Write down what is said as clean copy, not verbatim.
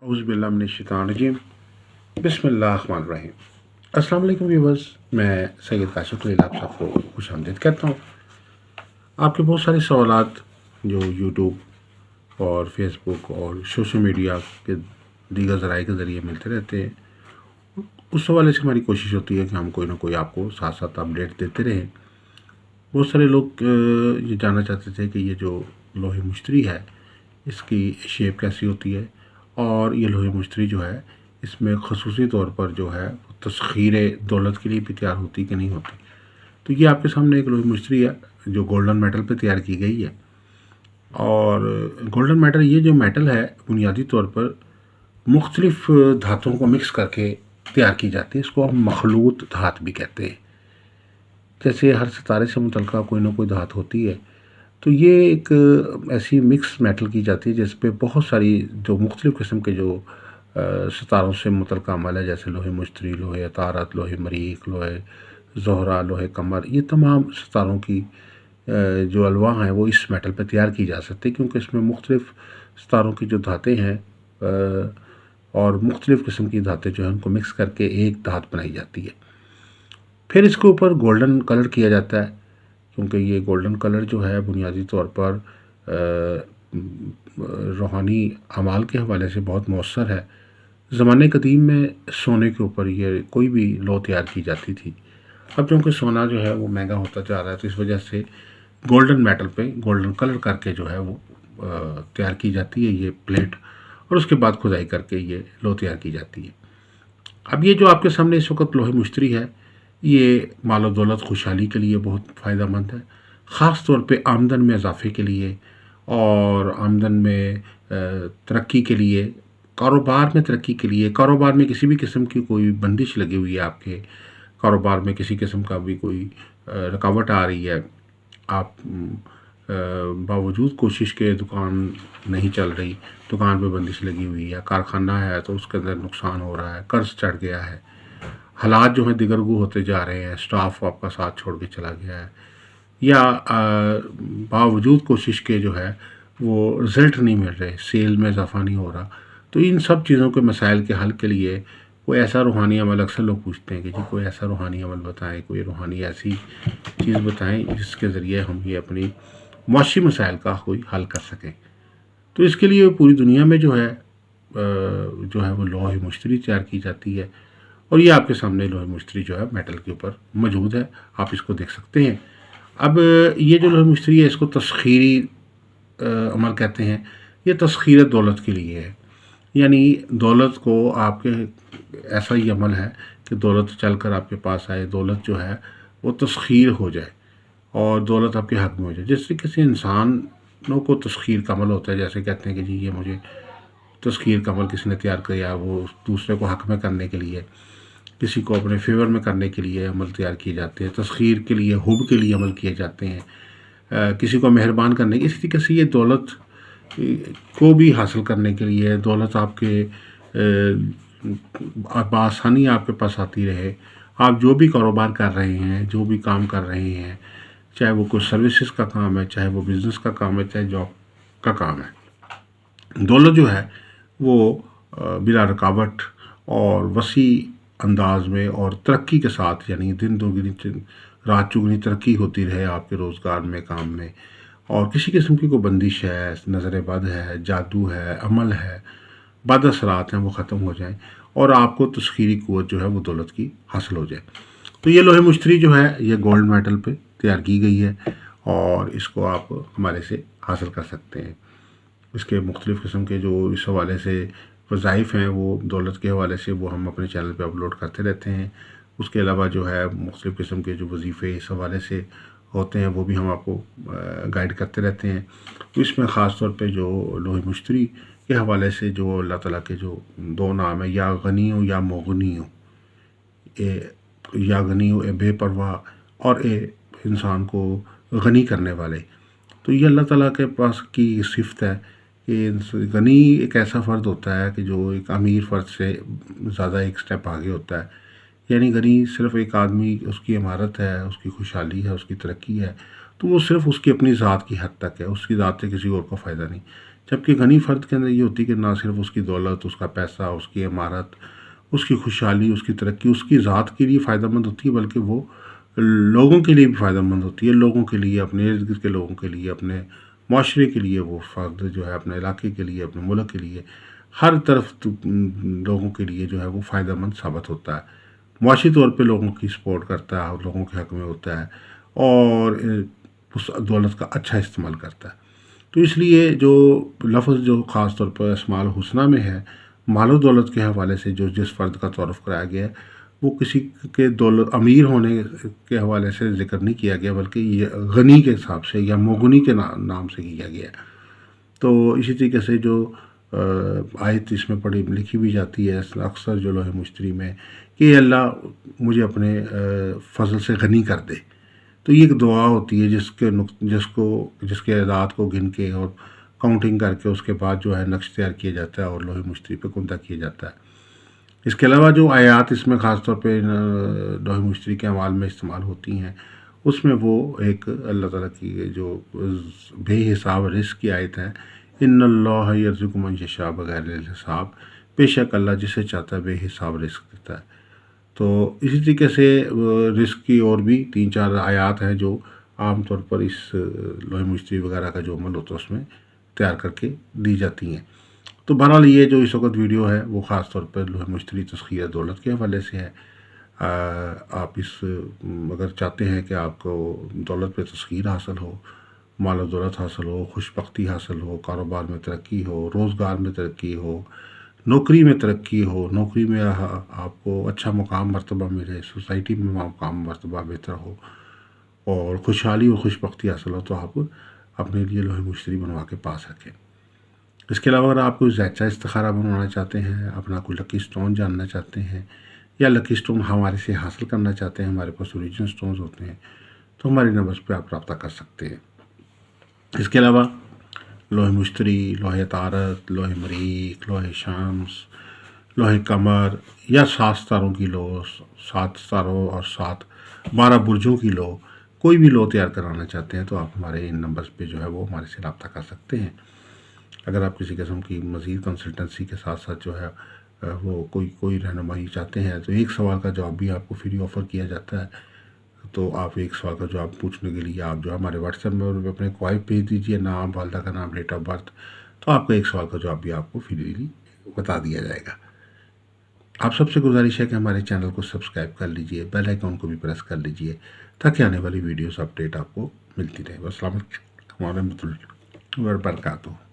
औज़ुबिल्लाहिमिनश्शैतानिर्रजीम बिस्मिल्लाहिर्रहमानिर्रहीम। अस्सलाम वालेकुम व्यूअर्स, मैं सैयद काशिफ तोइल आप सबको खुशामदीद कहता हूँ। आपके बहुत सारे सवालात जो यूट्यूब और फेसबुक और सोशल मीडिया के दीगर ज़राए के ज़रिए मिलते रहते हैं, उस हवाले से हमारी कोशिश होती है कि हम कोई ना कोई आपको साथ साथ अपडेट देते रहें। बहुत सारे लोग ये जानना चाहते थे कि ये जो लोहे मुश्तरी है इसकी शेप कैसी होती है, और ये लोहे मुश्तरी जो है इसमें ख़ुसूसी तौर पर जो है तस्ख़ीर दौलत के लिए भी तैयार होती कि नहीं होती। तो ये आपके सामने एक लोहे मुश्तरी है जो गोल्डन मेटल पे तैयार की गई है। और गोल्डन मेटल, ये जो मेटल है बुनियादी तौर पर मुख्तलिफ़ धातुओं को मिक्स करके तैयार की जाती है। इसको हम मखलूत धात भी कहते हैं। जैसे हर सितारे से मुतल्लिक़ कोई ना कोई धात होती है, तो ये एक ऐसी मिक्स मेटल की जाती है जिस पे बहुत सारी जो मुख्तलिफ़ किस्म के जो सितारों से मुतल्लिक़ अमल है, जैसे लोहे मुश्तरी, लोहे अतारत, लोहे मरीख़, लोहे ज़ोहरा, लोहे कमर, ये तमाम सितारों की जो अलवाह हैं वो इस मेटल पे तैयार की जा सकती है, क्योंकि इसमें मुख्तलिफ़ सितारों की जो धातें हैं और मुख्तलिफ़ किस्म की धातें जो हैं उनको मिक्स करके एक धात बनाई जाती है। फिर इसके ऊपर गोल्डन कलर किया जाता है, क्योंकि ये गोल्डन कलर जो है बुनियादी तौर पर रूहानी अमाल के हवाले से बहुत मौसर है। ज़माने कदीम में सोने के ऊपर ये कोई भी लौ तैयार की जाती थी। अब चूँकि सोना जो है वो महंगा होता जा रहा है, तो इस वजह से गोल्डन मेटल पे गोल्डन कलर करके जो है वो तैयार की जाती है ये प्लेट, और उसके बाद खुदाई करके ये लौ तैयार की जाती है। अब ये जो आपके सामने इस वक्त लोहे मुश्तरी है, ये माल और दौलत खुशहाली के लिए बहुत फ़ायदेमंद है, ख़ास तौर पे आमदन में इजाफ़े के लिए और आमदन में तरक्की के लिए, कारोबार में तरक्की के लिए। कारोबार में किसी भी किस्म की कोई बंदिश लगी हुई है, आपके कारोबार में किसी किस्म का भी कोई रुकावट आ रही है, आप बावजूद कोशिश के दुकान नहीं चल रही, दुकान पे बंदिश लगी हुई है, कारखाना है तो उसके अंदर नुकसान हो रहा है, कर्ज चढ़ गया है, हालात जो हैं दिगरगू होते जा रहे हैं, स्टाफ आपका साथ छोड़ के चला गया है, या बावजूद कोशिश के जो है वो रिज़ल्ट नहीं मिल रहे, सेल में इजाफा नहीं हो रहा, तो इन सब चीज़ों के मसाइल के हल के लिए कोई ऐसा रूहानी अमल, अक्सर लोग पूछते हैं कि जी कोई ऐसा रूहानी अमल बताएं, कोई रूहानी ऐसी चीज़ बताएं जिसके ज़रिए हम ये अपनी मुआशी मसाइल का कोई हल कर सकें। तो इसके लिए पूरी दुनिया में जो है वो लोहे मुश्तरी तैयार की जाती है, और ये आपके सामने लोहे मुश्तरी जो है मेटल के ऊपर मौजूद है, आप इसको देख सकते हैं। अब ये जो लोहे मुश्तरी है इसको तस्ख़ीरी अमल कहते हैं। ये तस्ख़ीर दौलत के लिए है, यानी दौलत को आपके ऐसा ही अमल है कि दौलत चल कर आपके पास आए, दौलत जो है वो तस्ख़ीर हो जाए और दौलत आपके हक़ में हो जाए। जिस तरीके से इंसानों को तस्ख़ीर का अमल होता है, जैसे कहते हैं कि जी ये मुझे तस्ख़ीर का अमल किसी ने तैयार किया, वो दूसरे को हक़ में करने के लिए, किसी को अपने फेवर में करने के लिए अमल तैयार किए जाते हैं, तस्ख़ीर के लिए, हुब के लिए अमल किए जाते हैं, किसी को मेहरबान करने। इसी तरीके से ये दौलत को भी हासिल करने के लिए, दौलत आपके आसानी आपके पास आती रहे, आप जो भी कारोबार कर रहे हैं, जो भी काम कर रहे हैं, चाहे वो कोई सर्विसेज का काम है, चाहे वो बिज़नेस का काम है, चाहे जॉब का काम है, दौलत जो है वो बिला रुकावट और वसी अंदाज में और तरक्की के साथ, यानी दिन दोगुनी रात चौगुनी तरक्की होती रहे आपके रोज़गार में, काम में, और किसी किस्म की कोई बंदिश है, नज़र बद है, जादू है, अमल है, बद असरात हैं, वो ख़त्म हो जाएं और आपको तस्ख़ीरी क़ुव्वत जो है वो दौलत की हासिल हो जाए। तो ये लोहे मुश्तरी जो है ये गोल्ड मेटल पे तैयार की गई है, और इसको आप हमारे से हासिल कर सकते हैं। इसके मुख्तलिफ़ किस्म के जो इस हवाले से वज़ाइफ़ हैं वो दौलत के हवाले से वो हम अपने चैनल पे अपलोड करते रहते हैं। उसके अलावा जो है मुख्तलिफ़ किस्म के जो वजीफ़े इस हवाले से होते हैं वो भी हम आपको गाइड करते रहते हैं। तो इसमें ख़ास तौर पे जो लोहे मुश्तरी के हवाले से जो अल्लाह ताला के जो दो नाम है, या गनियो या मोगनियो, या गनियो ए बेपरवाह और ए इंसान को गनी करने वाले। तो ये अल्लाह ताला के पास की सिफ़त है कि गनी एक ऐसा फ़र्द होता है कि जो एक अमीर फ़र्द से ज़्यादा एक स्टेप आगे होता है। यानी गनी सिर्फ़ एक आदमी, उसकी इमारत है, उसकी खुशहाली है, उसकी तरक्की है, तो वो सिर्फ़ उसकी अपनी ज़ात की हद तक है, उसकी ज़ात से किसी और को फ़ायदा नहीं। جبکہ غنی فرد کے اندر یہ ہوتی ہے کہ نہ صرف اس کی دولت، اس کا پیسہ، اس کی عمارت، اس کی خوشحالی، اس کی ترقی اس کی ذات کے لیے فائدہ مند ہوتی ہے، بلکہ وہ لوگوں کے لیے بھی فائدہ مند ہوتی ہے، لوگوں کے لیے، اپنے ارد گرد کے لوگوں کے لیے، اپنے معاشرے کے لیے وہ فرد جو ہے اپنے علاقے کے لیے، اپنے ملک کے لیے، ہر طرف لوگوں کے لیے جو ہے وہ فائدہ مند ثابت ہوتا ہے، معاشی طور پہ لوگوں کی سپورٹ کرتا ہے اور لوگوں کے حق میں ہوتا ہے، اور اس دولت کا اچھا استعمال کرتا ہے۔ تو اس لیے جو لفظ جو خاص طور پر اسماء الحسنہ میں ہے، مال و دولت کے حوالے سے جو جس فرد کا تعارف کرایا گیا ہے، وہ کسی کے دولت امیر ہونے کے حوالے سے ذکر نہیں کیا گیا، بلکہ یہ غنی کے حساب سے یا مغنی کے نام سے کیا گیا ہے۔ تو اسی طریقے سے جو آیت اس میں پڑھی لکھی بھی جاتی ہے اکثر جو لوح مشتری میں، کہ اے اللہ مجھے اپنے فضل سے غنی کر دے۔ تو یہ ایک دعا ہوتی ہے جس کے اعداد کو گن کے اور کاؤنٹنگ کر کے اس کے بعد جو ہے نقش تیار کیا جاتا ہے اور لوح مشتری پہ کندہ کیا جاتا ہے۔ اس کے علاوہ جو آیات اس میں خاص طور پہ لوح مشتری کے اعمال میں استعمال ہوتی ہیں، اس میں وہ ایک اللہ تعالیٰ کی جو بے حساب رزق کی آیت ہے، ان اللہ یرزق من یشاء بغیر حساب، بے شک اللہ جسے چاہتا ہے بے حساب رزق دیتا ہے۔ تو اسی طریقے سے رزق کی اور بھی 3-4 آیات ہیں جو عام طور پر اس لوح مشتری وغیرہ کا جو عمل ہوتا ہے اس میں تیار کر کے دی جاتی ہیں۔ تو بہرحال یہ جو اس وقت ویڈیو ہے وہ خاص طور پر لوح مشتری تسخیر دولت کے حوالے سے ہے۔ آپ اگر چاہتے ہیں کہ آپ کو دولت پہ تسخیر حاصل ہو، مال و دولت حاصل ہو، خوش بختی حاصل ہو، کاروبار میں ترقی ہو، روزگار میں ترقی ہو، نوکری میں ترقی ہو، نوکری میں آپ کو اچھا مقام مرتبہ ملے، سوسائٹی میں مقام مرتبہ بہتر ہو، اور خوشحالی اور خوش بختی حاصل ہو، تو آپ اپنے لیے لوح مشتری بنوا کے پا سکیں۔ اس کے علاوہ اگر آپ کوئی زیچہ استخارہ بنوانا چاہتے ہیں، اپنا کوئی لکی سٹون جاننا چاہتے ہیں، یا لکی سٹون ہمارے سے حاصل کرنا چاہتے ہیں، ہمارے پاس اوریجنل سٹونز ہوتے ہیں، تو ہمارے نمبرز پہ آپ رابطہ کر سکتے ہیں۔ اس کے علاوہ لوح مشتری، لوح طارت، لوح مریخ، لوح شمس، لوح قمر، یا 7 ستاروں کی لو، 7 ستاروں اور 12 برجوں کی لو، کوئی بھی لو تیار کرانا چاہتے ہیں تو آپ ہمارے ان نمبرز پہ جو ہے وہ ہمارے سے رابطہ کر سکتے ہیں۔ اگر آپ کسی قسم کی مزید کنسلٹنسی کے ساتھ ساتھ جو ہے وہ کوئی رہنمائی چاہتے ہیں، تو ایک سوال کا جواب بھی آپ کو فری آفر کیا جاتا ہے۔ تو آپ ایک سوال کا جواب پوچھنے کے لیے آپ جو ہمارے واٹس ایپ میں اپنے کوائف بھیج دیجیے، نام، والدہ کا نام، ڈیٹ آف برتھ، تو آپ کا ایک سوال کا جواب بھی آپ کو فریلی بتا دیا جائے گا۔ آپ سب سے گزارش ہے کہ ہمارے چینل کو سبسکرائب کر لیجئے، بیل آئیکن کو بھی پریس کر لیجئے، تاکہ آنے والی ویڈیوز اپڈیٹ آپ کو ملتی رہے۔ السلام علیکم ورحمۃ اللہ وبرکاتہ۔